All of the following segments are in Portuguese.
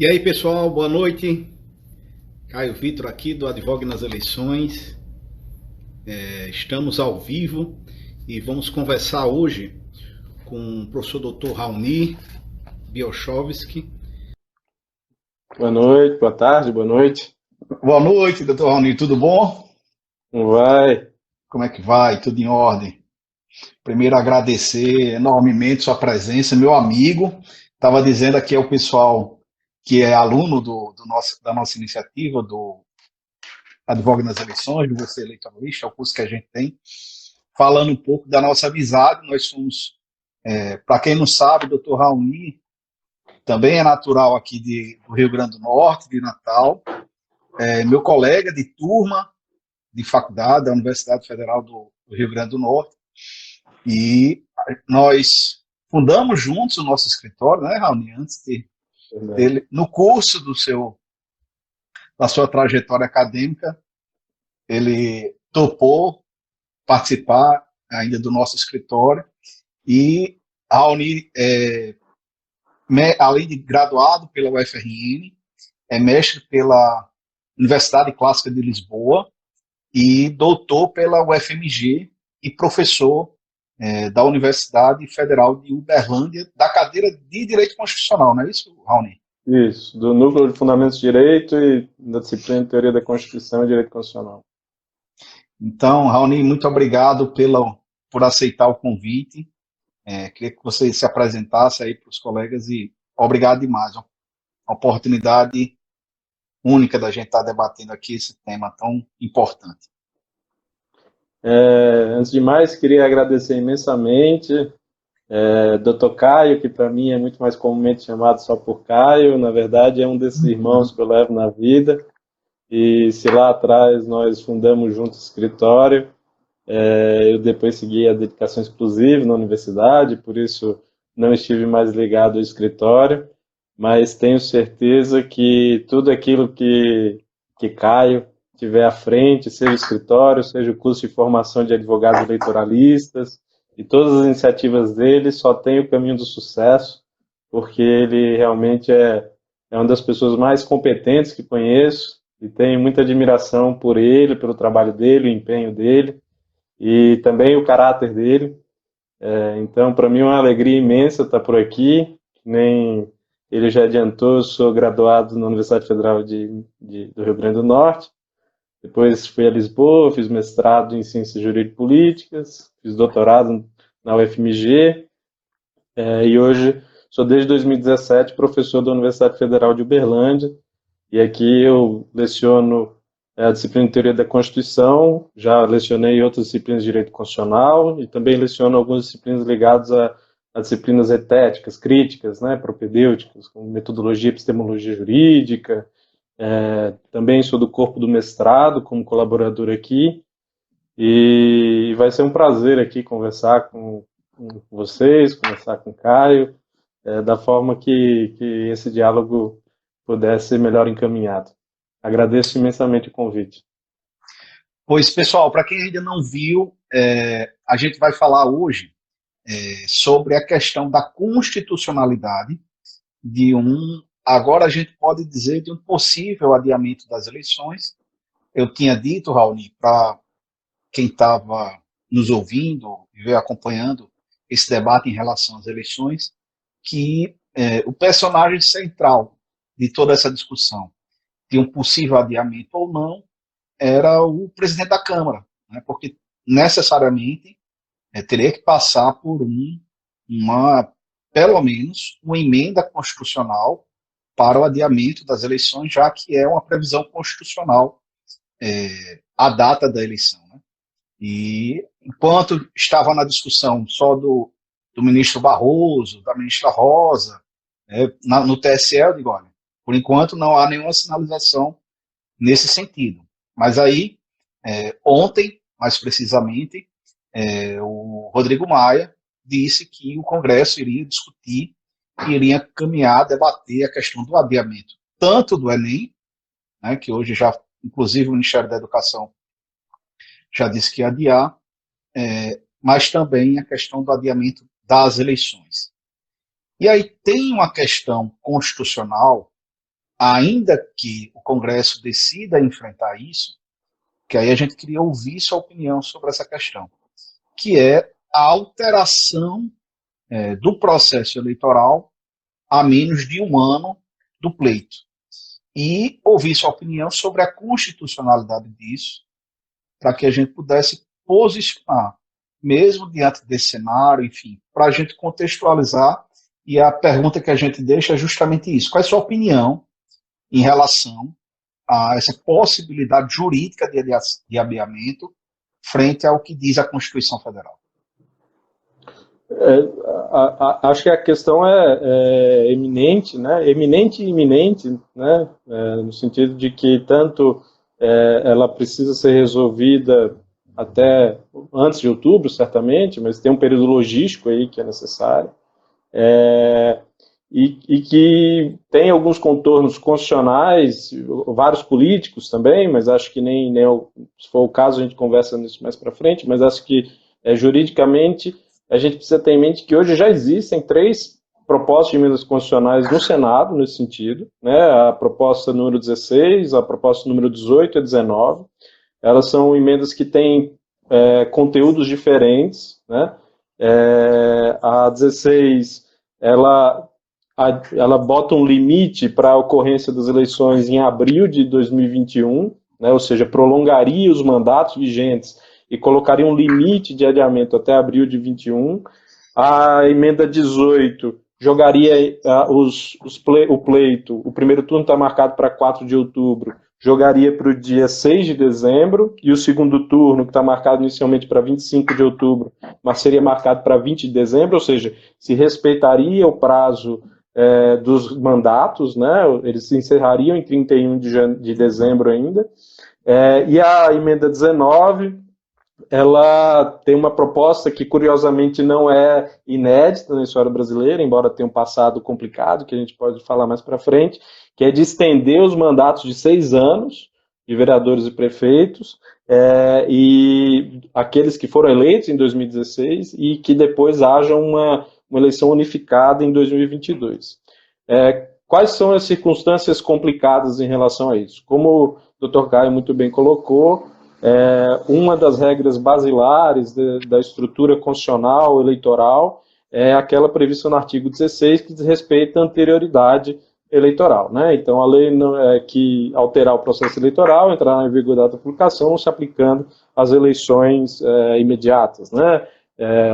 E aí, pessoal, boa noite. Caio Vitor aqui do Advogue nas Eleições. Estamos ao vivo e vamos conversar hoje com o professor Dr. Raoni Biochovski. Boa noite, boa tarde, boa noite. Boa noite, doutor Raoni, tudo bom? Como vai? Como é que vai? Tudo em ordem? Primeiro, agradecer enormemente sua presença, meu amigo. Estava dizendo aqui ao pessoal que é aluno da nossa iniciativa, do Advogue nas Eleições, do Você Eleitoralista, é o curso que a gente tem, falando um pouco da nossa amizade. Nós somos, para quem não sabe, o doutor Raoni também é natural aqui do Rio Grande do Norte, de Natal, meu colega de turma de faculdade da Universidade Federal do Rio Grande do Norte, e nós fundamos juntos o nosso escritório, né, Raoni, antes dele, no curso da sua trajetória acadêmica, ele topou participar ainda do nosso escritório, e Raoni, além de graduado pela UFRN, é mestre pela Universidade Clássica de Lisboa e doutor pela UFMG e professor da Universidade Federal de Uberlândia, da cadeira de Direito Constitucional, não é isso, Raoni? Isso, do Núcleo de Fundamentos de Direito e da disciplina de Teoria da Constituição e Direito Constitucional. Então, Raoni, muito obrigado por aceitar o convite. Queria que você se apresentasse aí para os colegas e obrigado demais. Uma oportunidade única da gente estar debatendo aqui esse tema tão importante. Antes de mais, queria agradecer imensamente Dr. Caio, que para mim é muito mais comumente chamado só por Caio. Na verdade, é um desses irmãos que eu levo na vida. E se lá atrás nós fundamos juntos o escritório, eu depois segui a dedicação exclusiva na universidade, por isso não estive mais ligado ao escritório, mas tenho certeza que tudo aquilo que Caio tiver à frente, seja o escritório, seja o curso de formação de advogados eleitoralistas, e todas as iniciativas dele só tem o caminho do sucesso, porque ele realmente é uma das pessoas mais competentes que conheço, e tenho muita admiração por ele, pelo trabalho dele, o empenho dele, e também o caráter dele. Então, para mim é uma alegria imensa estar por aqui. Nem ele já adiantou, eu sou graduado na Universidade Federal do Rio Grande do Norte. Depois fui a Lisboa, fiz mestrado em Ciências Jurídico-Políticas, fiz doutorado na UFMG, e hoje sou desde 2017 professor da Universidade Federal de Uberlândia, e aqui eu leciono a disciplina de Teoria da Constituição, já lecionei outras disciplinas de Direito Constitucional e também leciono algumas disciplinas ligadas a disciplinas etéticas, críticas, né, propedêuticas, como metodologia e epistemologia jurídica. Também sou do corpo do mestrado como colaborador aqui, e vai ser um prazer aqui conversar com vocês, conversar com o Caio, da forma que esse diálogo pudesse ser melhor encaminhado. Agradeço imensamente o convite. Pois, pessoal, para quem ainda não viu, a gente vai falar hoje sobre a questão da constitucionalidade agora a gente pode dizer, de um possível adiamento das eleições. Eu tinha dito, Raoni, para quem estava nos ouvindo e veio acompanhando esse debate em relação às eleições, que o personagem central de toda essa discussão de um possível adiamento ou não era o presidente da Câmara, né, porque necessariamente teria que passar por pelo menos, uma emenda constitucional para o adiamento das eleições, já que é uma previsão constitucional a data da eleição. Né? E enquanto estava na discussão só do ministro Barroso, da ministra Rosa, no TSE, eu digo, olha, por enquanto não há nenhuma sinalização nesse sentido. Mas aí, ontem, mais precisamente, o Rodrigo Maia disse que o Congresso iria discutir e iria caminhar, debater a questão do adiamento, tanto do Enem, né, que hoje já, inclusive o Ministério da Educação já disse que ia adiar, mas também a questão do adiamento das eleições. E aí tem uma questão constitucional ainda que o Congresso decida enfrentar isso, que aí a gente queria ouvir sua opinião sobre essa questão, que é a alteração do processo eleitoral a menos de um ano do pleito. E ouvir sua opinião sobre a constitucionalidade disso, para que a gente pudesse posicionar, mesmo diante desse cenário, enfim, para a gente contextualizar. E a pergunta que a gente deixa é justamente isso: qual é a sua opinião em relação a essa possibilidade jurídica de adiamento frente ao que diz a Constituição Federal? Acho que a questão é eminente, né? Eminente e iminente, né? No sentido de que tanto ela precisa ser resolvida até antes de outubro, certamente, mas tem um período logístico aí que é necessário, e que tem alguns contornos constitucionais, vários políticos também, mas acho que nem se for o caso a gente conversa nisso mais para frente, mas acho que juridicamente a gente precisa ter em mente que hoje já existem 3 propostas de emendas constitucionais no Senado, nesse sentido, né? A proposta número 16, a proposta número 18 e 19. Elas são emendas que têm conteúdos diferentes, né? A 16, ela bota um limite para a ocorrência das eleições em abril de 2021, né? Ou seja, prolongaria os mandatos vigentes e colocaria um limite de adiamento até abril de 21. A emenda 18 jogaria o pleito, o primeiro turno está marcado para 4 de outubro, jogaria para o dia 6 de dezembro, e o segundo turno, que está marcado inicialmente para 25 de outubro, mas seria marcado para 20 de dezembro, ou seja, se respeitaria o prazo dos mandatos, né? Eles se encerrariam em 31 de dezembro ainda. E a emenda 19, ela tem uma proposta que, curiosamente, não é inédita na história brasileira, embora tenha um passado complicado, que a gente pode falar mais para frente, que é de estender os mandatos de 6 anos de vereadores e prefeitos, e aqueles que foram eleitos em 2016, e que depois haja uma eleição unificada em 2022. Quais são as circunstâncias complicadas em relação a isso? Como o Dr. Caio muito bem colocou, uma das regras basilares da estrutura constitucional eleitoral é aquela prevista no artigo 16, que diz respeito à anterioridade eleitoral, né? Então, a lei que alterar o processo eleitoral entrará em vigor da data da publicação, se aplicando às eleições imediatas, né?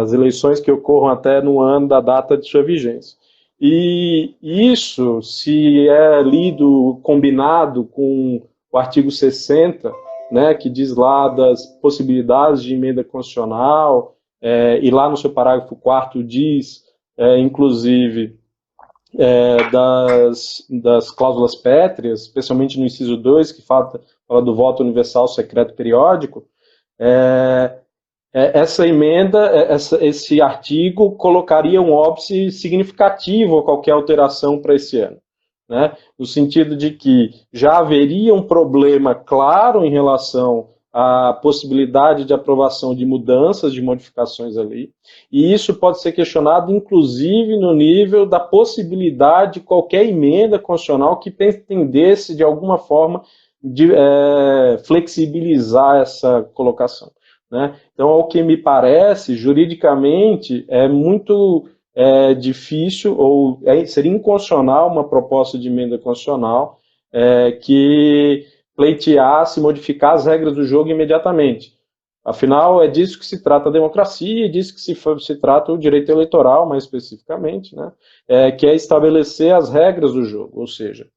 As eleições que ocorram até no ano da data de sua vigência. E isso, se é lido combinado com o artigo 60, né, que diz lá das possibilidades de emenda constitucional, e lá no seu parágrafo 4º diz, inclusive, das cláusulas pétreas, especialmente no inciso 2, que fala do voto universal secreto periódico, essa emenda, esse artigo colocaria um óbice significativo a qualquer alteração para esse ano, né? No sentido de que já haveria um problema claro em relação à possibilidade de aprovação de mudanças, de modificações ali, e isso pode ser questionado, inclusive, no nível da possibilidade de qualquer emenda constitucional que pretendesse, de alguma forma, flexibilizar essa colocação, né? Então, ao que me parece, juridicamente, é muito difícil, ou seria inconstitucional uma proposta de emenda constitucional que pleiteasse modificar as regras do jogo imediatamente. Afinal, é disso que se trata a democracia, e disso que se trata o direito eleitoral, mais especificamente, né? Que é estabelecer as regras do jogo, ou seja,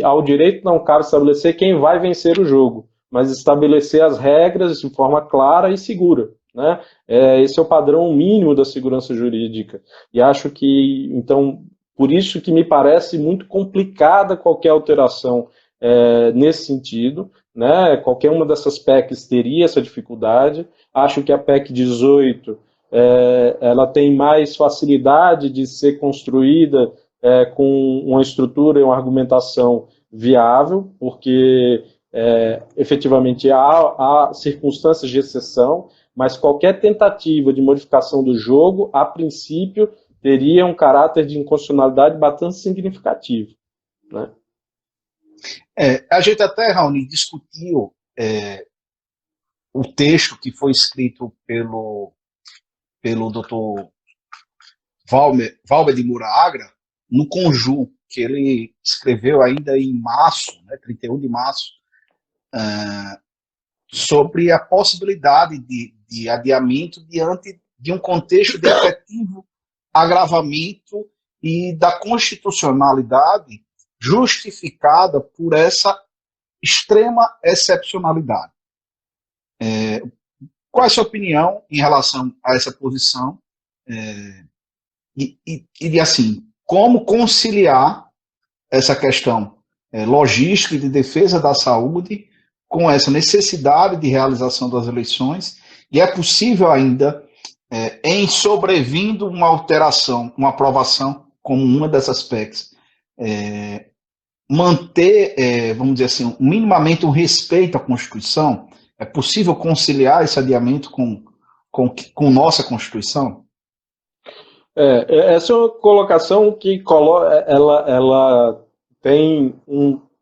ao direito não cabe estabelecer quem vai vencer o jogo, mas estabelecer as regras de forma clara e segura, né? Esse é o padrão mínimo da segurança jurídica. E acho que, então, por isso que me parece muito complicada qualquer alteração nesse sentido, né? Qualquer uma dessas PECs teria essa dificuldade. Acho que a PEC 18 ela tem mais facilidade de ser construída com uma estrutura e uma argumentação viável, porque efetivamente há circunstâncias de exceção, mas qualquer tentativa de modificação do jogo, a princípio, teria um caráter de inconstitucionalidade bastante significativo, né? A gente até, Raoni, discutiu o texto que foi escrito pelo Dr. Valber de Moura Agra, no Conju, que ele escreveu ainda em março, 31 de março, sobre a possibilidade de adiamento diante de um contexto de efetivo agravamento e da constitucionalidade justificada por essa extrema excepcionalidade. Qual é a sua opinião em relação a essa posição? E assim, como conciliar essa questão logística e de defesa da saúde com essa necessidade de realização das eleições, e é possível ainda, em sobrevindo uma alteração, uma aprovação como uma dessas PECs, manter, vamos dizer assim, minimamente um respeito à Constituição? É possível conciliar esse adiamento com nossa Constituição? Essa é uma colocação que ela tem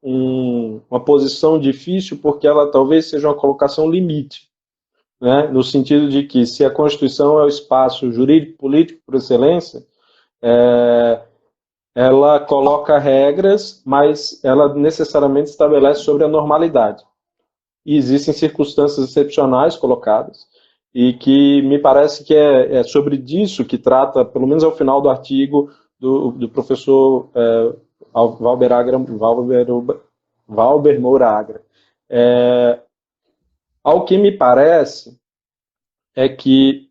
uma posição difícil, porque ela talvez seja uma colocação limite, né? No sentido de que, se a Constituição é o espaço jurídico-político por excelência, ela coloca regras, mas ela necessariamente estabelece sobre a normalidade. E existem circunstâncias excepcionais colocadas, e que me parece que é sobre disso que trata, pelo menos ao final do artigo, do professor Valber Moura Agra. Ao que me parece é que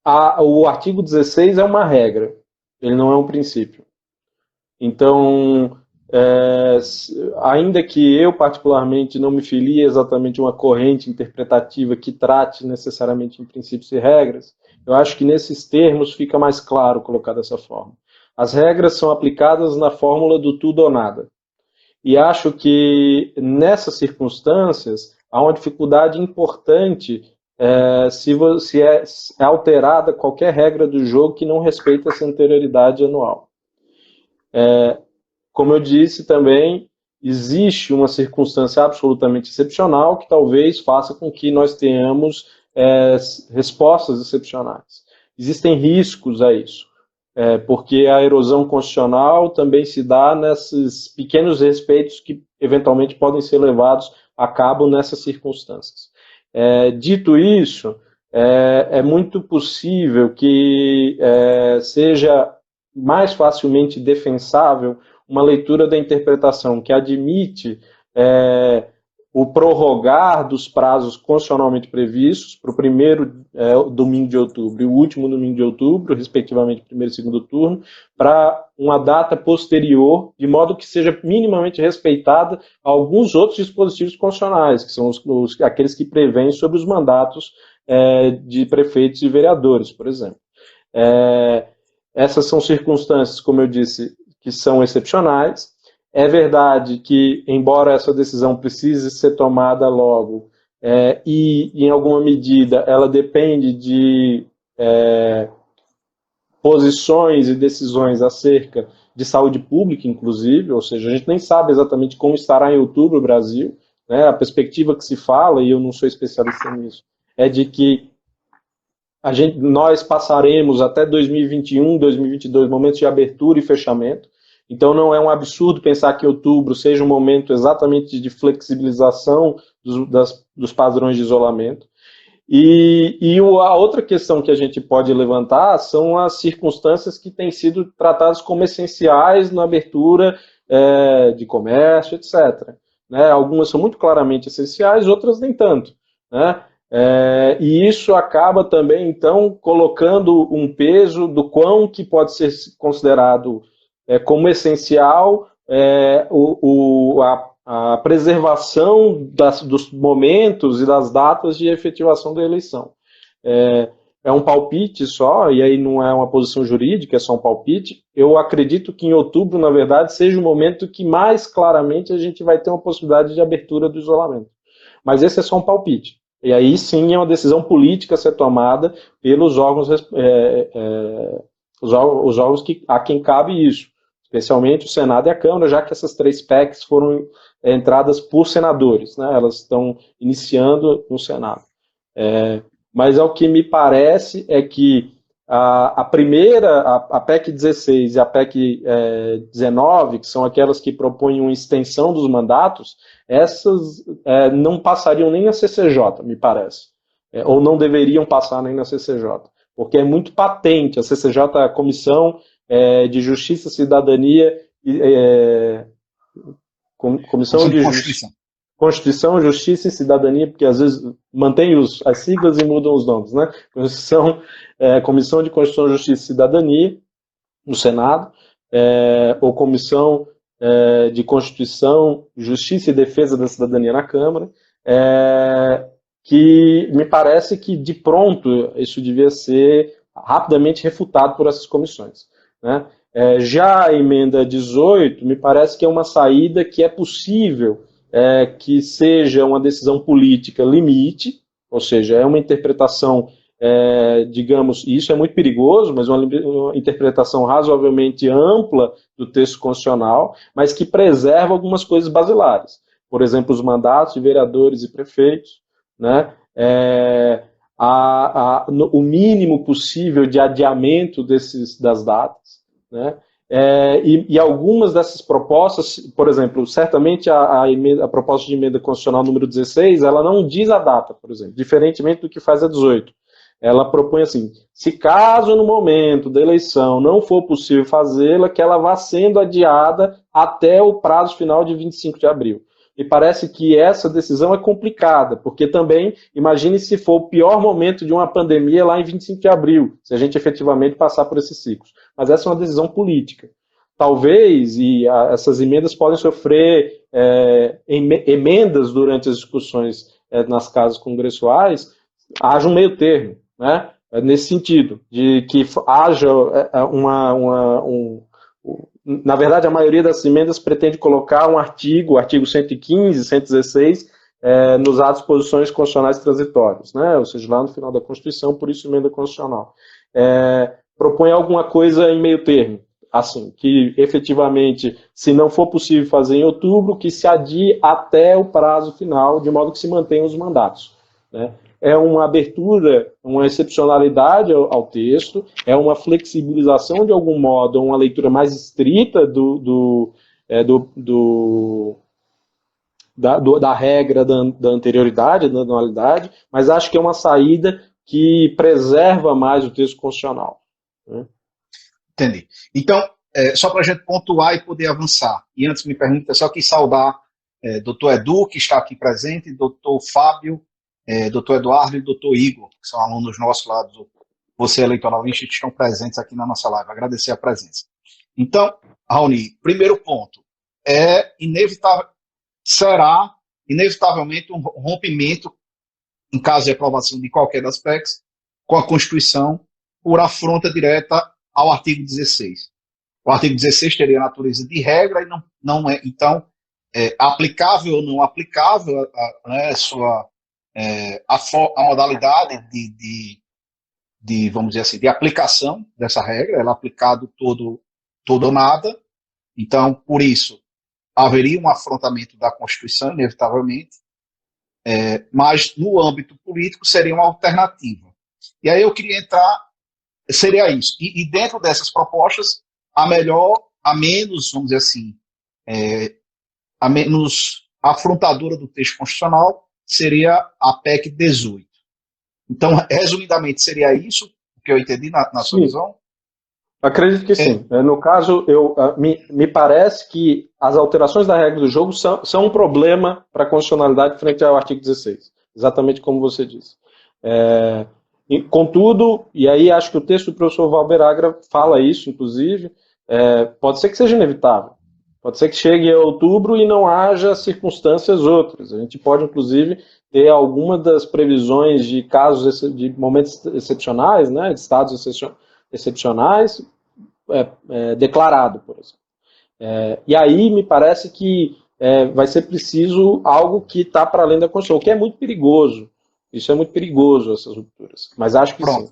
o artigo 16 é uma regra, ele não é um princípio. Então, ainda que eu particularmente não me filie exatamente a uma corrente interpretativa que trate necessariamente em princípios e regras, eu acho que nesses termos fica mais claro colocar dessa forma. As regras são aplicadas na fórmula do tudo ou nada. E acho que nessas circunstâncias há uma dificuldade importante se é alterada qualquer regra do jogo que não respeita essa anterioridade anual. Como eu disse também, existe uma circunstância absolutamente excepcional que talvez faça com que nós tenhamos respostas excepcionais. Existem riscos a isso, porque a erosão constitucional também se dá nesses pequenos respeitos que eventualmente podem ser levados a cabo nessas circunstâncias. Dito isso, é muito possível que seja mais facilmente defensável uma leitura da interpretação que admite o prorrogar dos prazos constitucionalmente previstos para o primeiro domingo de outubro e o último domingo de outubro, respectivamente primeiro e segundo turno, para uma data posterior, de modo que seja minimamente respeitada alguns outros dispositivos constitucionais, que são aqueles que prevêem sobre os mandatos de prefeitos e vereadores, por exemplo. Essas são circunstâncias, como eu disse, que são excepcionais. É verdade que, embora essa decisão precise ser tomada logo, e em alguma medida ela depende de posições e decisões acerca de saúde pública, inclusive, ou seja, a gente nem sabe exatamente como estará em outubro o Brasil, né? A perspectiva que se fala, e eu não sou especialista nisso, é de que nós passaremos até 2021, 2022 momentos de abertura e fechamento. Então não é um absurdo pensar que outubro seja um momento exatamente de flexibilização dos padrões de isolamento. E a outra questão que a gente pode levantar são as circunstâncias que têm sido tratadas como essenciais na abertura de comércio, etc. Né? Algumas são muito claramente essenciais, outras nem tanto, né? E isso acaba também, então, colocando um peso do quão que pode ser considerado como essencial a preservação dos momentos e das datas de efetivação da eleição. É um palpite só, e aí não é uma posição jurídica, é só um palpite. Eu acredito que em outubro, na verdade, seja o momento que mais claramente a gente vai ter uma possibilidade de abertura do isolamento. Mas esse é só um palpite. E aí sim é uma decisão política a ser tomada pelos órgãos, os órgãos a quem cabe isso. especialmente o Senado e a Câmara, já que essas 3 PECs foram entradas por senadores, né? Elas estão iniciando no Senado. Mas ao que me parece é que a primeira, a PEC 16 e a PEC 19, que são aquelas que propõem uma extensão dos mandatos, essas não passariam nem na CCJ, me parece. Ou não deveriam passar nem na CCJ. Porque é muito patente, a CCJ, a Comissão de Justiça, Cidadania e Comissão de Constituição, Justiça e Cidadania, porque às vezes mantém as siglas e mudam os nomes, né? Comissão de Constituição, Justiça e Cidadania, no Senado, ou Comissão de Constituição, Justiça e Defesa da Cidadania na Câmara, que me parece que, de pronto, isso devia ser rapidamente refutado por essas comissões, né? Já a emenda 18, me parece que é uma saída que é possível que seja uma decisão política limite, ou seja, é uma interpretação, digamos, e isso é muito perigoso, mas uma interpretação razoavelmente ampla do texto constitucional, mas que preserva algumas coisas basilares. Por exemplo, os mandatos de vereadores e prefeitos, né? O mínimo possível de adiamento das datas, né? E algumas dessas propostas, por exemplo, certamente a proposta de emenda constitucional número 16, ela não diz a data, por exemplo, diferentemente do que faz a 18. Ela propõe assim, se caso no momento da eleição não for possível fazê-la, que ela vá sendo adiada até o prazo final de 25 de abril. E parece que essa decisão é complicada, porque também, imagine se for o pior momento de uma pandemia lá em 25 de abril, se a gente efetivamente passar por esses ciclos. Mas essa é uma decisão política. Talvez, essas emendas podem sofrer emendas durante as discussões nas casas congressuais, haja um meio termo, né? Nesse sentido, de que haja na verdade, a maioria das emendas pretende colocar um artigo 115, 116, nos atos de posições constitucionais transitórios, né? Ou seja, lá no final da Constituição, por isso emenda constitucional. Propõe alguma coisa em meio termo, assim, que efetivamente, se não for possível fazer em outubro, que se adie até o prazo final, de modo que se mantenham os mandatos, né? É uma abertura, uma excepcionalidade ao texto, é uma flexibilização de algum modo, uma leitura mais estrita da regra da anterioridade, da anualidade, mas acho que é uma saída que preserva mais o texto constitucional, né? Entendi. Então, só para a gente pontuar e poder avançar, e antes me pergunta, só quis saudar doutor Edu, que está aqui presente, doutor Fábio, doutor Eduardo e doutor Igor, que são alunos nossos lá do Você Eleitoral Institute, que estão presentes aqui na nossa live. Agradecer a presença. Então, Raoni, primeiro ponto, será inevitavelmente um rompimento, em caso de aprovação de qualquer das PECs, com a Constituição, por afronta direta ao artigo 16. O artigo 16 teria natureza de regra e não é, então, aplicável ou não aplicável, a modalidade vamos dizer assim, de aplicação dessa regra, ela é aplicado todo ou nada. Então, por isso, haveria um afrontamento da Constituição, inevitavelmente, mas no âmbito político seria uma alternativa. E aí eu queria entrar, seria isso. E dentro dessas propostas, a menos, vamos dizer assim, a menos afrontadora do texto constitucional seria a PEC 18. Então, resumidamente, seria isso o que eu entendi na sua visão? Acredito que sim. No caso, me parece que as alterações da regra do jogo são um problema para a constitucionalidade frente ao artigo 16, exatamente como você disse. Contudo, e aí acho que o texto do professor Valber Agra fala isso, inclusive, pode ser que seja inevitável. Pode ser que chegue a outubro e não haja circunstâncias outras. A gente pode, inclusive, ter alguma das previsões de casos, de momentos excepcionais, né, de estados excepcionais, declarado, por exemplo. E aí me parece que vai ser preciso algo que está para além da Constituição, o que é muito perigoso. Isso é muito perigoso, essas rupturas. Mas acho que sim.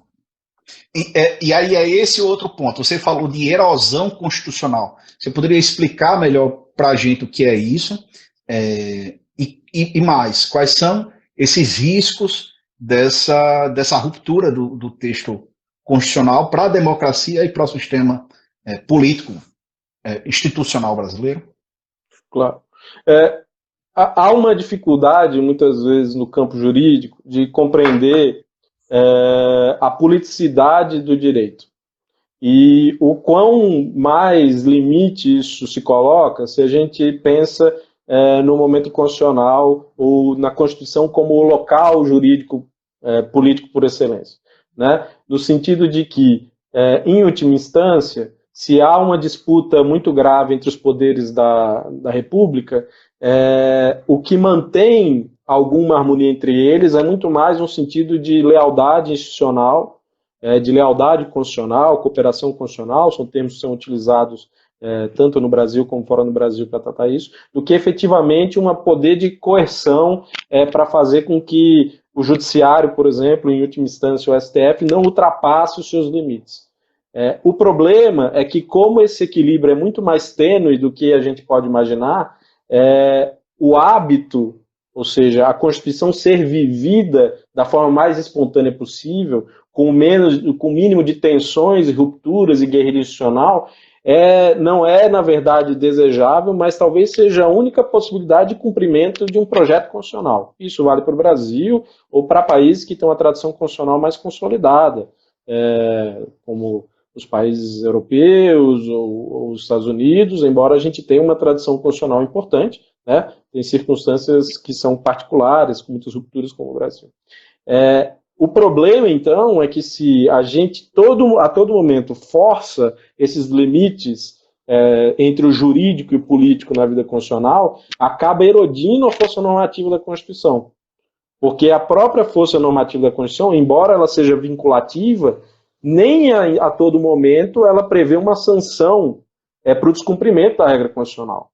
E aí é esse outro ponto. Você falou de erosão constitucional. Você poderia explicar melhor para a gente o que é isso? E mais, quais são esses riscos dessa ruptura do texto constitucional para a democracia e para o sistema político, institucional brasileiro? Claro. Há uma dificuldade, muitas vezes, no campo jurídico, de compreender a politicidade do direito. E o quão mais limite isso se coloca se a gente pensa no momento constitucional ou na Constituição como o local jurídico político por excelência. Né? No sentido de que, em última instância, se há uma disputa muito grave entre os poderes da República, o que mantém alguma harmonia entre eles é muito mais um sentido de lealdade institucional, de lealdade constitucional, cooperação constitucional, são termos que são utilizados tanto no Brasil como fora do Brasil para tratar isso, do que efetivamente um poder de coerção para fazer com que o judiciário, por exemplo, em última instância o STF, não ultrapasse os seus limites. O problema é que, como esse equilíbrio é muito mais tênue do que a gente pode imaginar, o hábito, ou seja, a Constituição ser vivida da forma mais espontânea possível, com o mínimo de tensões e rupturas e guerrilha institucional, não é, na verdade, desejável, mas talvez seja a única possibilidade de cumprimento de um projeto constitucional. Isso vale para o Brasil ou para países que têm uma tradição constitucional mais consolidada, como os países europeus ou os Estados Unidos, embora a gente tenha uma tradição constitucional importante, né? Tem circunstâncias que são particulares, com muitas rupturas, como o Brasil. O problema, então, é que se a gente a todo momento força esses limites entre o jurídico e o político na vida constitucional, acaba erodindo a força normativa da Constituição. Porque a própria força normativa da Constituição, embora ela seja vinculativa, nem a todo momento ela prevê uma sanção para o descumprimento da regra constitucional.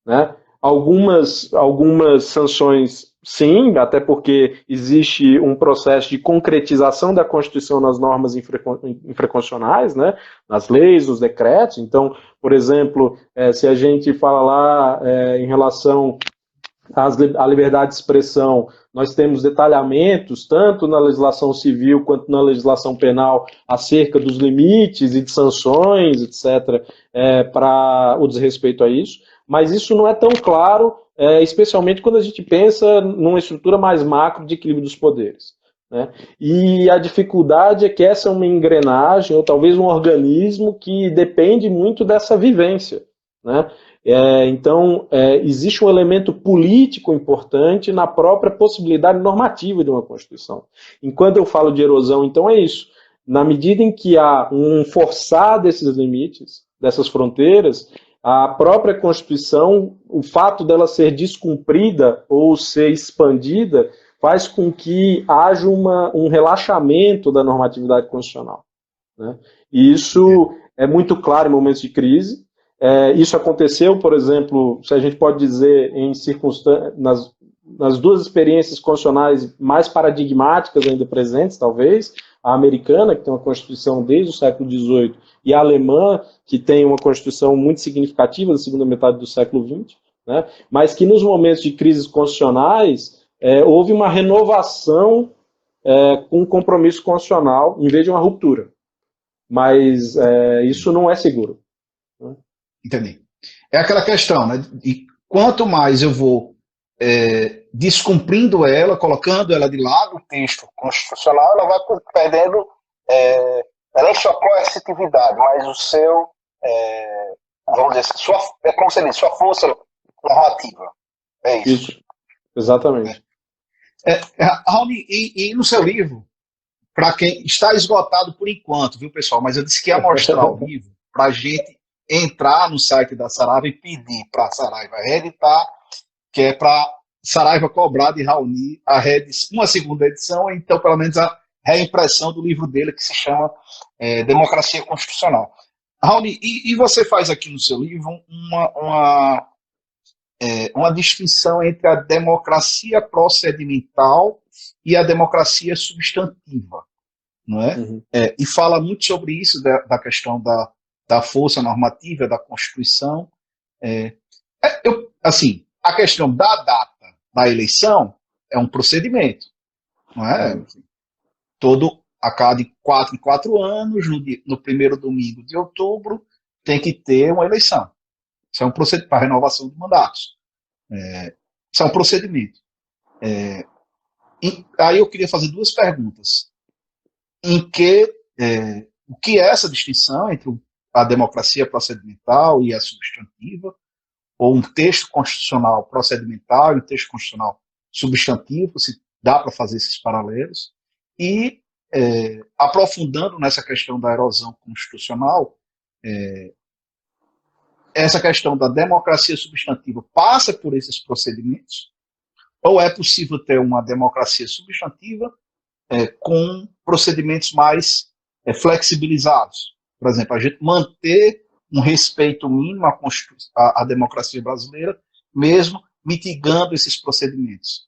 Né? Algumas sanções, sim, até porque existe um processo de concretização da Constituição nas normas infraconstitucionais, né? Nas leis, nos decretos. Então, por exemplo, se a gente fala lá em relação à liberdade de expressão, nós temos detalhamentos, tanto na legislação civil quanto na legislação penal, acerca dos limites e de sanções, etc., para o desrespeito a isso. Mas isso não é tão claro, especialmente quando a gente pensa numa estrutura mais macro de equilíbrio dos poderes. Né? E a dificuldade é que essa é uma engrenagem, ou talvez um organismo que depende muito dessa vivência. Né? Então, existe um elemento político importante na própria possibilidade normativa de uma Constituição. Enquanto eu falo de erosão, então é isso. Na medida em que há um forçar desses limites, dessas fronteiras, a própria Constituição, o fato dela ser descumprida ou ser expandida, faz com que haja um relaxamento da normatividade constitucional. Né? E isso é muito claro em momentos de crise. Isso aconteceu, por exemplo, se a gente pode dizer, nas duas experiências constitucionais mais paradigmáticas ainda presentes, talvez, a americana, que tem uma Constituição desde o século XVIII, e a alemã, que tem uma Constituição muito significativa da segunda metade do século XX, né? Mas que nos momentos de crises constitucionais houve uma renovação com um compromisso constitucional, em vez de uma ruptura. Mas isso não é seguro. Né? Entendi. É aquela questão, né? E quanto mais eu vou descumprindo ela, colocando ela de lado, o texto constitucional, ela vai perdendo nem sua coercitividade, mas o seu, vamos dizer assim, como você disse, sua força normativa. É isso. Isso. Exatamente. Raoni, e no seu livro, para quem está esgotado por enquanto, viu, pessoal? Mas eu disse que ia mostrar o livro para a gente entrar no site da Saraiva e pedir para a Saraiva reeditar, que é para Saraiva cobrar de Raoni uma segunda edição, então pelo menos a reimpressão do livro dele, que se chama Democracia Constitucional. Raoni, e você faz aqui no seu livro uma distinção entre a democracia procedimental e a democracia substantiva. não é? Uhum. E fala muito sobre isso, da questão da força normativa, da Constituição. Assim, a questão da data da eleição é um procedimento, não é? A cada 4 em 4 anos, no primeiro domingo de outubro, tem que ter uma eleição. Isso é um procedimento para renovação de mandatos. Isso é um procedimento. Aí eu queria fazer duas perguntas. O que é essa distinção entre a democracia procedimental e a substantiva, ou um texto constitucional procedimental e um texto constitucional substantivo, se dá para fazer esses paralelos, e aprofundando nessa questão da erosão constitucional, essa questão da democracia substantiva passa por esses procedimentos, ou é possível ter uma democracia substantiva com procedimentos mais flexibilizados? Por exemplo, a gente manter um respeito mínimo à democracia brasileira, mesmo mitigando esses procedimentos.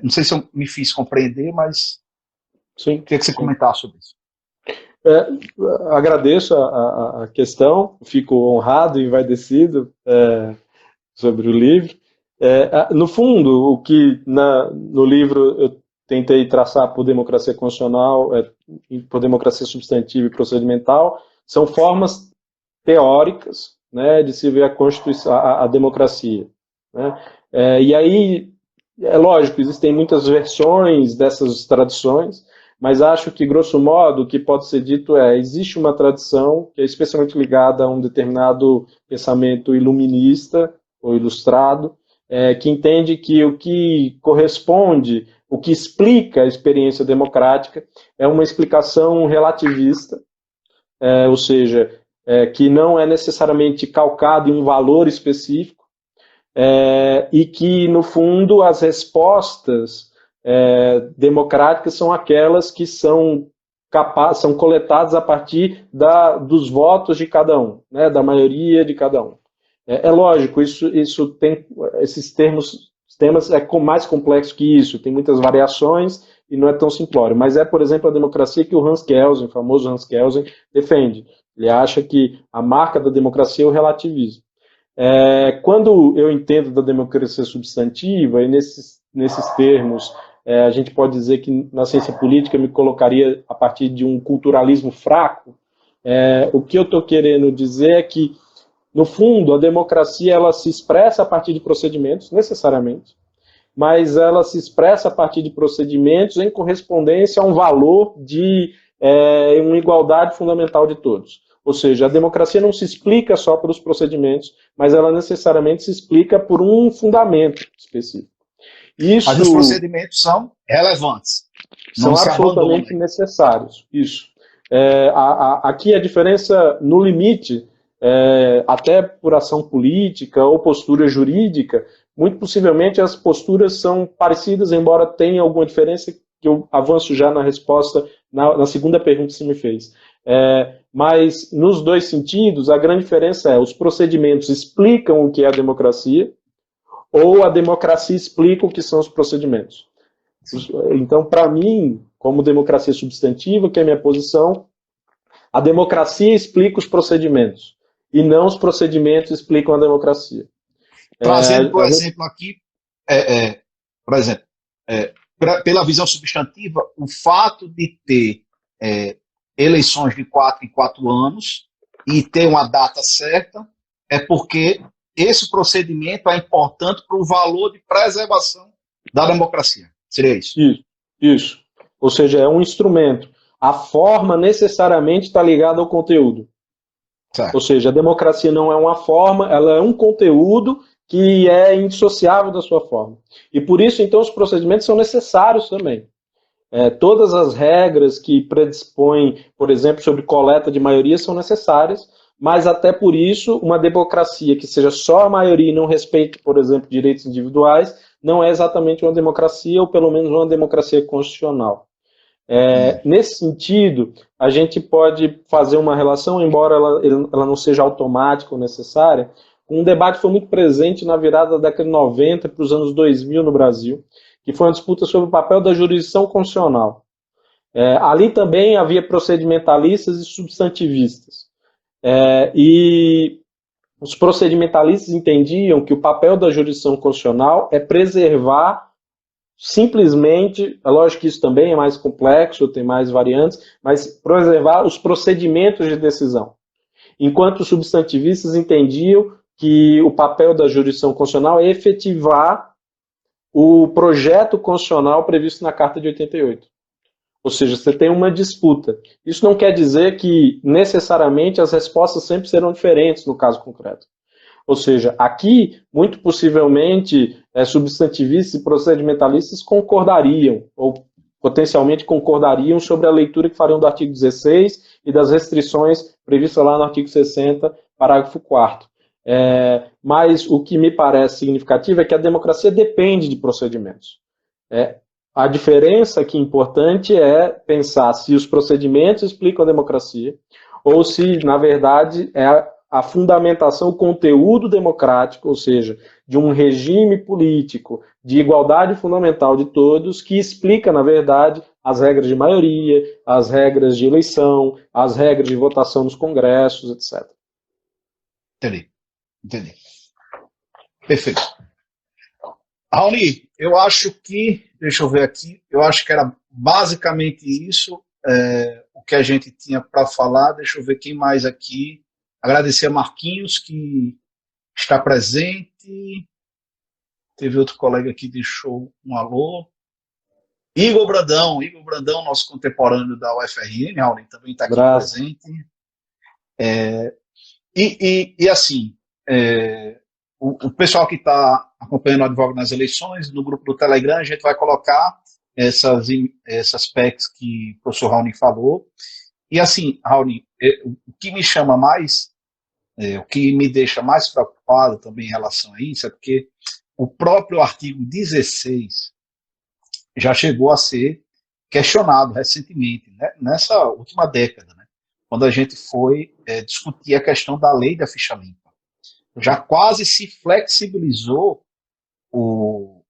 Não sei se eu me fiz compreender, mas Sim, queria que você comentasse sobre isso. Agradeço a questão, fico honrado e envaidecido sobre o livro. No fundo, o que no livro eu tentei traçar por democracia constitucional, por democracia substantiva e procedimental, são formas teóricas, né, de se ver a Constituição, a democracia. Né? E aí, é lógico, existem muitas versões dessas tradições, mas acho que, grosso modo, o que pode ser dito existe uma tradição que é especialmente ligada a um determinado pensamento iluminista ou ilustrado, que entende que o que corresponde, o que explica a experiência democrática é uma explicação relativista, ou seja, que não é necessariamente calcado em um valor específico, e que, no fundo, as respostas democráticas são aquelas que são coletadas a partir dos votos de cada um, né, da maioria de cada um. Lógico, isso tem esses temas mais complexo que isso, tem muitas variações e não é tão simplório, mas por exemplo, a democracia que o Hans Kelsen, o famoso Hans Kelsen, defende. Ele acha que a marca da democracia é o relativismo. Quando eu entendo da democracia substantiva, e nesses termos, a gente pode dizer que na ciência política me colocaria a partir de um culturalismo fraco, o que eu estou querendo dizer é que, no fundo, a democracia ela se expressa a partir de procedimentos, necessariamente, mas ela se expressa a partir de procedimentos em correspondência a um valor de uma igualdade fundamental de todos. Ou seja, a democracia não se explica só pelos procedimentos, mas ela necessariamente se explica por um fundamento específico. Mas os procedimentos são relevantes. São absolutamente necessários. Isso. Aqui a diferença, no limite, até por ação política ou postura jurídica, muito possivelmente as posturas são parecidas, embora tenha alguma diferença, que eu avanço já na resposta, na segunda pergunta que você me fez. Mas, nos dois sentidos, a grande diferença os procedimentos explicam o que é a democracia, ou a democracia explica o que são os procedimentos. Então, para mim, como democracia substantiva, que é a minha posição, a democracia explica os procedimentos, e não os procedimentos explicam a democracia. Trazendo, por exemplo, aqui, por exemplo, pela visão substantiva, o fato de ter eleições de 4 em 4 anos e ter uma data certa é porque esse procedimento é importante para o valor de preservação da democracia. Seria isso? Isso. Ou seja, é um instrumento. A forma necessariamente está ligada ao conteúdo. Certo. Ou seja, a democracia não é uma forma, ela é um conteúdo que é indissociável da sua forma. E por isso, então, os procedimentos são necessários também. Todas as regras que predispõem, por exemplo, sobre coleta de maioria são necessárias, mas até por isso, uma democracia que seja só a maioria e não respeite, por exemplo, direitos individuais, não é exatamente uma democracia, ou pelo menos uma democracia constitucional. Nesse sentido, a gente pode fazer uma relação, embora ela não seja automática ou necessária, um debate que foi muito presente na virada da década de 90 para os anos 2000 no Brasil, que foi uma disputa sobre o papel da jurisdição constitucional. Ali também havia procedimentalistas e substantivistas. E os procedimentalistas entendiam que o papel da jurisdição constitucional é preservar simplesmente, é lógico que isso também é mais complexo, tem mais variantes, mas preservar os procedimentos de decisão. Enquanto os substantivistas entendiam que o papel da jurisdição constitucional é efetivar o projeto constitucional previsto na Carta de 88. Ou seja, você tem uma disputa. Isso não quer dizer que necessariamente as respostas sempre serão diferentes no caso concreto. Ou seja, aqui, muito possivelmente, substantivistas e procedimentalistas concordariam, ou potencialmente concordariam sobre a leitura que fariam do artigo 16 e das restrições previstas lá no artigo 60, parágrafo 4º. Mas o que me parece significativo é que a democracia depende de procedimentos. A diferença aqui importante é pensar se os procedimentos explicam a democracia ou se, na verdade, é a fundamentação, o conteúdo democrático, ou seja, de um regime político de igualdade fundamental de todos, que explica, na verdade, as regras de maioria, as regras de eleição, as regras de votação nos congressos, etc. Entendi. Perfeito. Raoni, eu acho que, deixa eu ver aqui, eu acho que era basicamente isso, o que a gente tinha para falar. Deixa eu ver quem mais aqui. Agradecer a Marquinhos, que está presente. Teve outro colega que deixou um alô. Igor Brandão, nosso contemporâneo da UFRN, Raoni, também está aqui presente. E assim, o pessoal que está acompanhando o Advogo nas eleições, no grupo do Telegram, a gente vai colocar essas PECs que o professor Raoni falou. E assim, Raoni, o que me chama mais, o que me deixa mais preocupado também em relação a isso, é porque o próprio artigo 16 já chegou a ser questionado recentemente, né, nessa última década, né, quando a gente foi discutir a questão da lei da ficha limpa. Já quase se flexibilizou o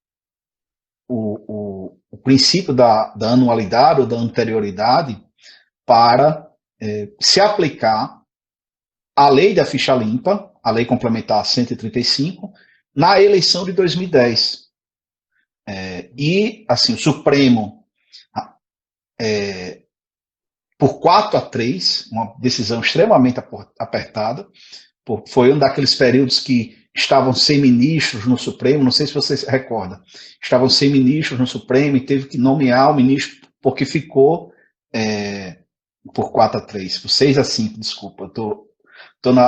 princípio da anualidade ou da anterioridade para se aplicar a lei da ficha limpa, a lei complementar 135, na eleição de 2010. E, assim, o Supremo, por 4-3, uma decisão extremamente apertada, foi um daqueles períodos que estavam sem ministros no Supremo, não sei se você se recorda, estavam sem ministros no Supremo e teve que nomear o ministro, porque ficou por 4-3, por 6-5, desculpa, eu estou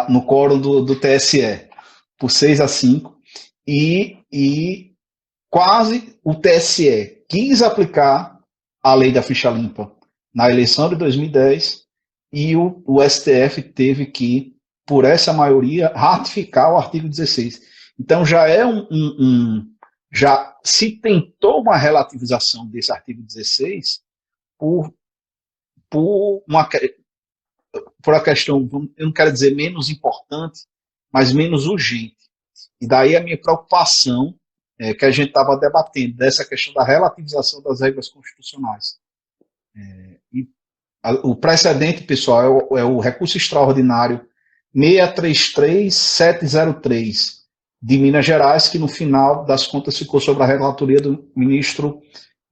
no quórum do TSE, por 6-5, e quase o TSE quis aplicar a lei da ficha limpa na eleição de 2010 e o STF teve que, por essa maioria, ratificar o artigo 16. Então já já se tentou uma relativização desse artigo 16 por a questão, eu não quero dizer menos importante, mas menos urgente. E daí a minha preocupação que a gente estava debatendo, dessa questão da relativização das regras constitucionais. O precedente, pessoal, é o recurso extraordinário 633703 de Minas Gerais, que no final das contas ficou sob a relatoria do ministro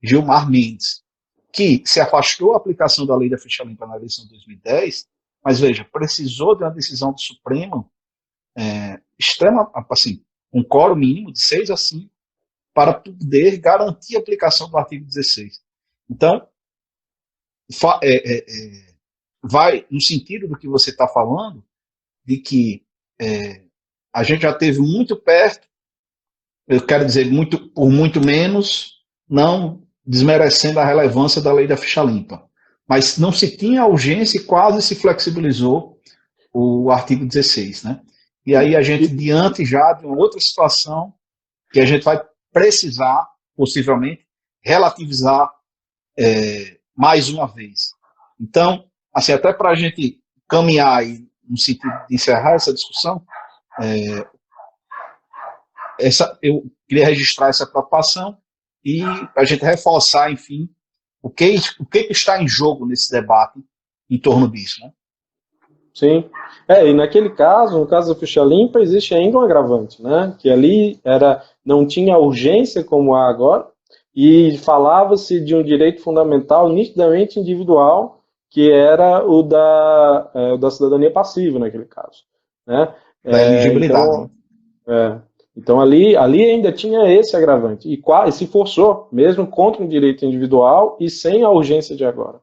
Gilmar Mendes, que se afastou a aplicação da lei da ficha limpa na eleição de 2010, mas veja, precisou de uma decisão do Supremo extrema, assim, um quórum mínimo de 6-5 para poder garantir a aplicação do artigo 16. Então, vai no sentido do que você está falando, de que a gente já teve muito perto, eu quero dizer, por muito menos, não desmerecendo a relevância da lei da ficha limpa. Mas não se tinha urgência e quase se flexibilizou o artigo 16, né? E aí a gente, diante já de uma outra situação, que a gente vai precisar, possivelmente, relativizar mais uma vez. Então, assim, até para a gente caminhar aí, no sentido de encerrar essa discussão, eu queria registrar essa preocupação e a gente reforçar, enfim, o que está em jogo nesse debate em torno disso, né? Sim. E naquele caso, no caso da ficha limpa, existe ainda um agravante, né? Que ali não tinha urgência como há agora, e falava-se de um direito fundamental nitidamente individual, que era o da cidadania passiva naquele caso, né? Da elegibilidade, né? Então, então ali ainda tinha esse agravante, e se forçou, mesmo contra um direito individual e sem a urgência de agora.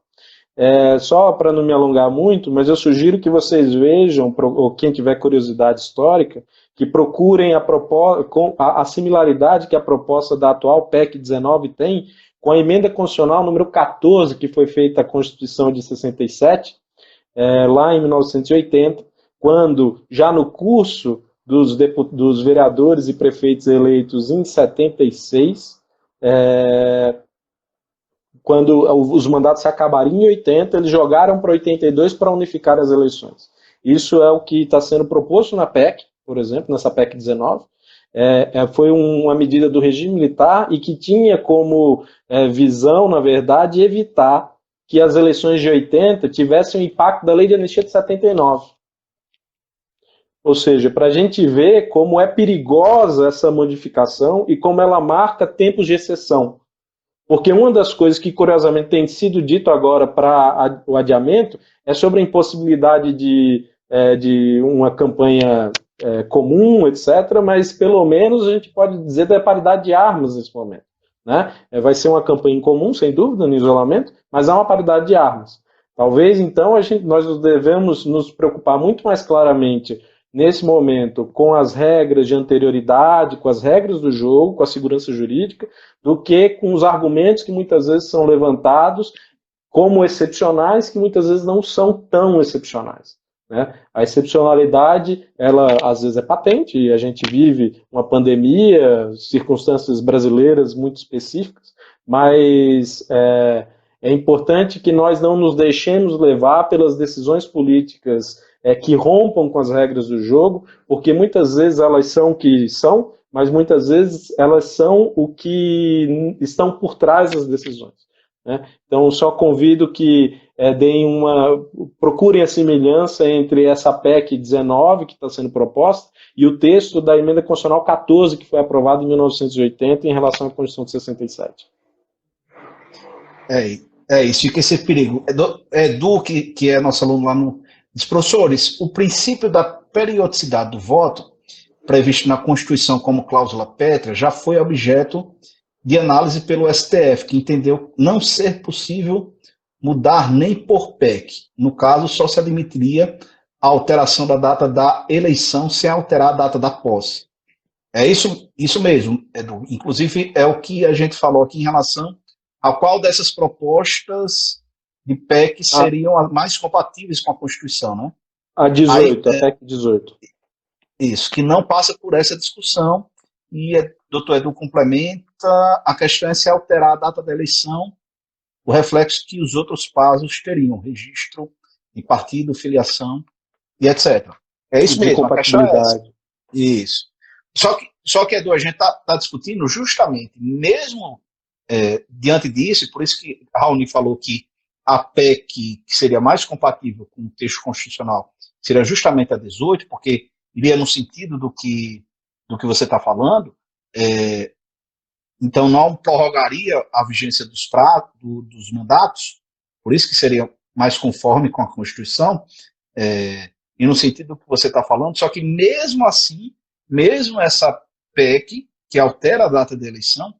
Só para não me alongar muito, mas eu sugiro que vocês vejam, ou quem tiver curiosidade histórica, que procurem a similaridade que a proposta da atual PEC 19 tem com a emenda constitucional número 14, que foi feita à Constituição de 67, lá em 1980, quando, já no curso dos vereadores e prefeitos eleitos em 76, quando os mandatos se acabariam em 80, eles jogaram para 82 para unificar as eleições. Isso é o que está sendo proposto na PEC, por exemplo, nessa PEC 19. Foi uma medida do regime militar e que tinha como visão, na verdade, evitar que as eleições de 80 tivessem o impacto da lei de anistia de 79. Ou seja, para a gente ver como é perigosa essa modificação e como ela marca tempos de exceção. Porque uma das coisas que, curiosamente, tem sido dito agora para o adiamento é sobre a impossibilidade de uma campanha comum, etc., mas pelo menos a gente pode dizer da paridade de armas nesse momento. Né? Vai ser uma campanha em comum, sem dúvida, no isolamento, mas há uma paridade de armas. Talvez, então, nós devemos nos preocupar muito mais claramente nesse momento com as regras de anterioridade, com as regras do jogo, com a segurança jurídica, do que com os argumentos que muitas vezes são levantados como excepcionais, que muitas vezes não são tão excepcionais. Né? A excepcionalidade, ela às vezes é patente, e a gente vive uma pandemia, circunstâncias brasileiras muito específicas, mas é importante que nós não nos deixemos levar pelas decisões políticas que rompam com as regras do jogo, porque muitas vezes elas são o que são, mas muitas vezes elas são o que estão por trás das decisões. Né? Então, só convido que procurem a semelhança entre essa PEC 19, que está sendo proposta, e o texto da emenda constitucional 14, que foi aprovada em 1980, em relação à Constituição de 67. Isso, fica esse perigo. Edu, que é nosso aluno lá diz, professores, o princípio da periodicidade do voto, previsto na Constituição como cláusula pétrea, já foi objeto de análise pelo STF, que entendeu não ser possível mudar nem por PEC. No caso, só se admitiria a alteração da data da eleição sem alterar a data da posse. É isso mesmo, Edu. Inclusive, é o que a gente falou aqui em relação a qual dessas propostas de PEC seriam as mais compatíveis com a Constituição, né? A 18, a PEC 18. Isso, que não passa por essa discussão, e doutor Edu complementa, a questão é se alterar a data da eleição, o reflexo que os outros passos teriam, registro de partido, filiação e etc. É isso mesmo, a questão é essa. Isso. Só que Edu, a gente está discutindo justamente, mesmo diante disso, e por isso que Raoni falou que a PEC que seria mais compatível com o texto constitucional seria justamente a 18, porque iria no sentido do que você está falando, então não prorrogaria a vigência dos mandatos, por isso que seria mais conforme com a Constituição, e no sentido do que você está falando, só que mesmo assim, mesmo essa PEC, que altera a data da eleição,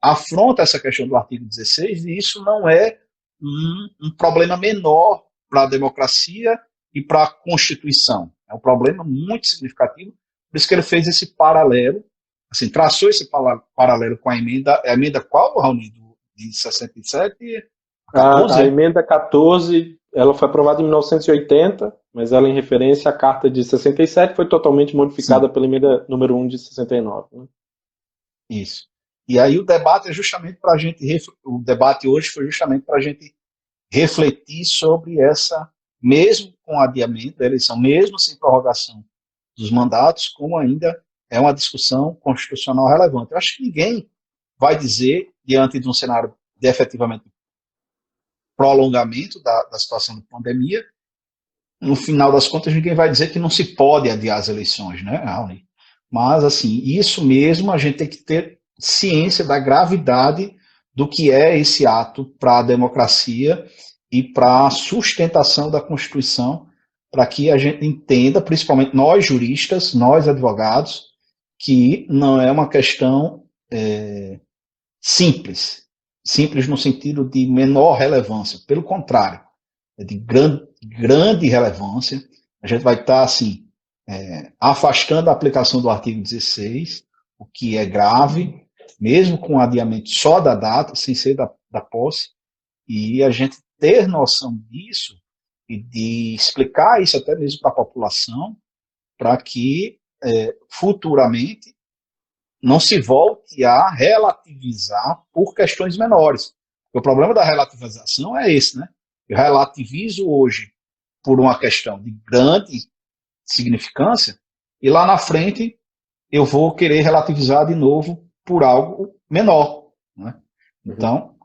afronta essa questão do artigo 16, e isso não é um problema menor para a democracia e para a Constituição. É um problema muito significativo, por isso que ele fez esse paralelo, assim, traçou esse paralelo com a emenda qual, Raoni, de 67? 14? A emenda 14, ela foi aprovada em 1980, mas ela em referência à Carta de 67 foi totalmente modificada pela emenda número 1 de 69. Né? Isso. E aí o debate é justamente para a gente, o debate hoje foi justamente para a gente refletir sobre essa, mesmo com adiamento da eleição, mesmo sem prorrogação dos mandatos, como ainda é uma discussão constitucional relevante. Eu acho que ninguém vai dizer, diante de um cenário de efetivamente prolongamento da situação de pandemia. No final das contas, ninguém vai dizer que não se pode adiar as eleições, né, Raoni? Mas, assim, isso mesmo, a gente tem que ter ciência da gravidade do que é esse ato para a democracia e para a sustentação da Constituição, para que a gente entenda, principalmente nós juristas, nós advogados, que não é uma questão simples, simples no sentido de menor relevância, pelo contrário, é de grande relevância. A gente vai estar, assim, afastando a aplicação do artigo 16, o que é grave, mesmo com adiamento só da data, sem ser da posse, e a gente ter noção disso e de explicar isso até mesmo para a população, para que futuramente não se volte a relativizar por questões menores. O problema da relativização é esse, né? Eu relativizo hoje por uma questão de grande significância e lá na frente eu vou querer relativizar de novo por algo menor, né? Então,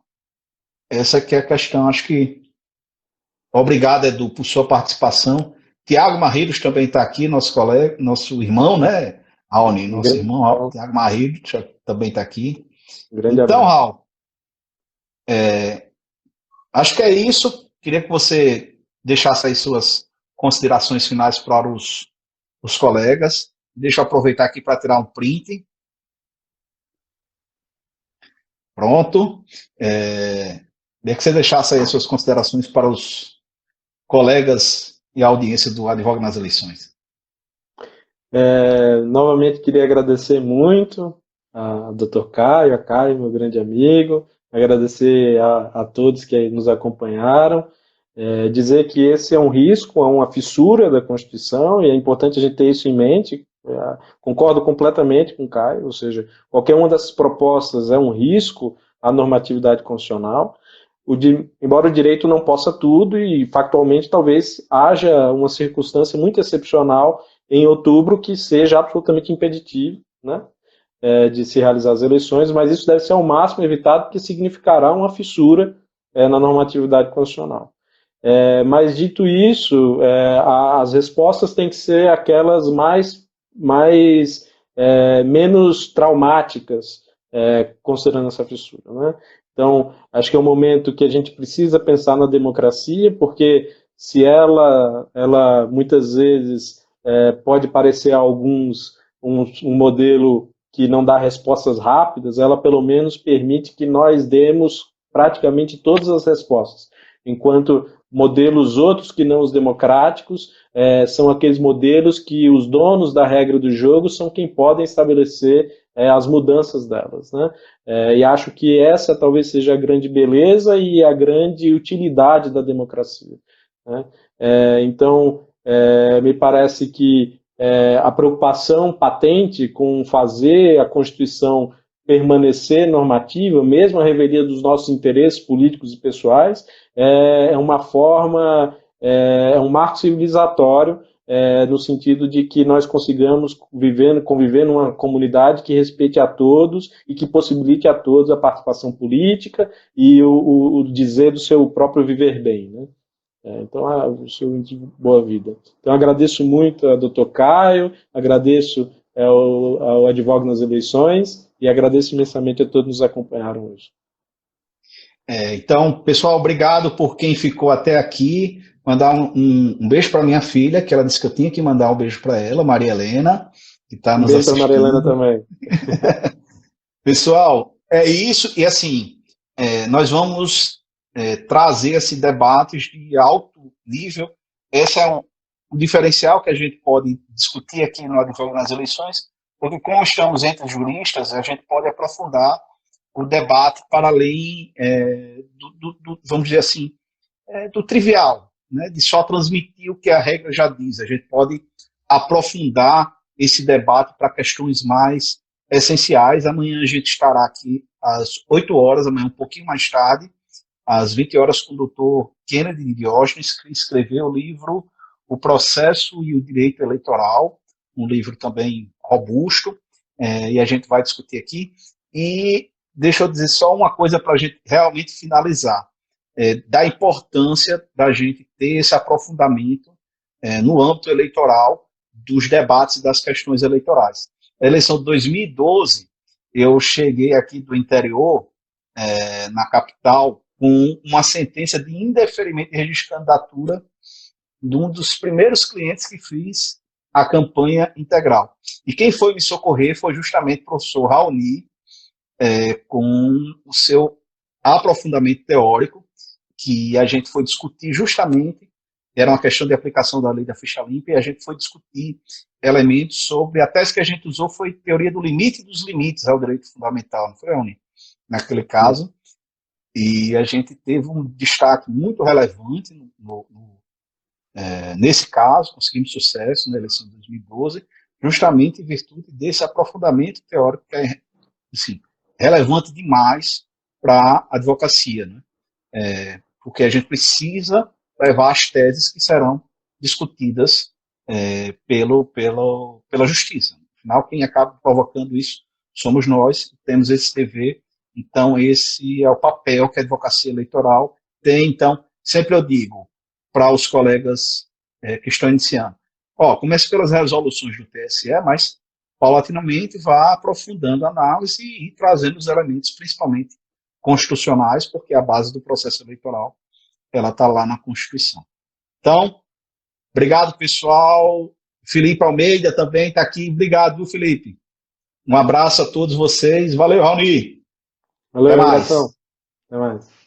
essa que é a questão. Acho que obrigado, Edu, por sua participação. Tiago Marreiros também está aqui, nosso colega, nosso irmão, né, Raoni? Nosso irmão, Tiago Marreiros, também está aqui. Grande então, abraço. Raul, acho que é isso. Queria que você deixasse aí suas considerações finais para os colegas. Deixa eu aproveitar aqui para tirar um print. Pronto. Queria que você deixasse aí as suas considerações para os colegas e a audiência do Advoga nas Eleições. Novamente queria agradecer muito a Dr. Caio, a Caio, meu grande amigo, agradecer a todos que nos acompanharam, dizer que esse é um risco, é uma fissura da Constituição, e é importante a gente ter isso em mente. Concordo completamente com o Caio, ou seja, qualquer uma dessas propostas é um risco à normatividade constitucional. Embora o direito não possa tudo, e factualmente talvez haja uma circunstância muito excepcional em outubro que seja absolutamente impeditivo, né, de se realizar as eleições, mas isso deve ser ao máximo evitado, porque significará uma fissura na normatividade constitucional. Mas dito isso, as respostas têm que ser aquelas menos traumáticas, considerando essa fissura, né? Então, acho que é um momento que a gente precisa pensar na democracia, porque se ela muitas vezes pode parecer a alguns um modelo que não dá respostas rápidas, ela pelo menos permite que nós demos praticamente todas as respostas, enquanto modelos outros que não os democráticos são aqueles modelos que os donos da regra do jogo são quem podem estabelecer as mudanças delas, né? E acho que essa talvez seja a grande beleza e a grande utilidade da democracia, né? Então, me parece que a preocupação patente com fazer a Constituição permanecer normativa, mesmo a revelia dos nossos interesses políticos e pessoais, é uma forma, é um marco civilizatório, no sentido de que nós consigamos conviver numa comunidade que respeite a todos e que possibilite a todos a participação política e o dizer do seu próprio viver bem, né? Então, o seu de boa vida. Então, agradeço muito a Dr. Caio, agradeço ao Advoga nas Eleições e agradeço imensamente a todos que nos acompanharam hoje. Então, pessoal, obrigado por quem ficou até aqui. Mandar um beijo para minha filha, que ela disse que eu tinha que mandar um beijo para ela, Maria Helena, que está nos assistindo. Beijo para Maria Helena também. Pessoal, é isso. E assim, nós vamos trazer esse debate de alto nível. Esse é um diferencial que a gente pode discutir aqui no Advoga nas Eleições, porque como estamos entre juristas, a gente pode aprofundar o debate para além vamos dizer assim, do trivial, né, de só transmitir o que a regra já diz. A gente pode aprofundar esse debate para questões mais essenciais. Amanhã a gente estará aqui às 8 horas, amanhã um pouquinho mais tarde, às 20 horas, com o doutor Kennedy Diógenes, que escreveu o livro O Processo e o Direito Eleitoral, um livro também robusto, e a gente vai discutir aqui. E deixa eu dizer só uma coisa para a gente realmente finalizar. da importância da gente ter esse aprofundamento no âmbito eleitoral dos debates e das questões eleitorais. A eleição de 2012, eu cheguei aqui do interior, na capital, com uma sentença de indeferimento de registro de candidatura de um dos primeiros clientes que fiz a campanha integral. E quem foi me socorrer foi justamente o professor Raoni, com o seu aprofundamento teórico, que a gente foi discutir justamente, era uma questão de aplicação da lei da ficha limpa, e a gente foi discutir elementos sobre, a tese que a gente usou foi teoria do limite dos limites ao direito fundamental, não foi, Raoni? Naquele caso, e a gente teve um destaque muito relevante nesse caso, conseguimos sucesso na eleição de 2012, justamente em virtude desse aprofundamento teórico que é assim, relevante demais para a advocacia, né? Porque a gente precisa levar as teses que serão discutidas pela justiça. Afinal, quem acaba provocando isso somos nós, temos esse dever. Então, esse é o papel que a advocacia eleitoral tem. Então, sempre eu digo para os colegas que estão iniciando, comece pelas resoluções do TSE, mas paulatinamente vá aprofundando a análise e trazendo os elementos, principalmente constitucionais, porque a base do processo eleitoral ela está lá na Constituição. Então, obrigado, pessoal. Felipe Almeida também está aqui. Obrigado, viu, Felipe? Um abraço a todos vocês. Valeu, Raoni. Valeu, até mais. Até mais.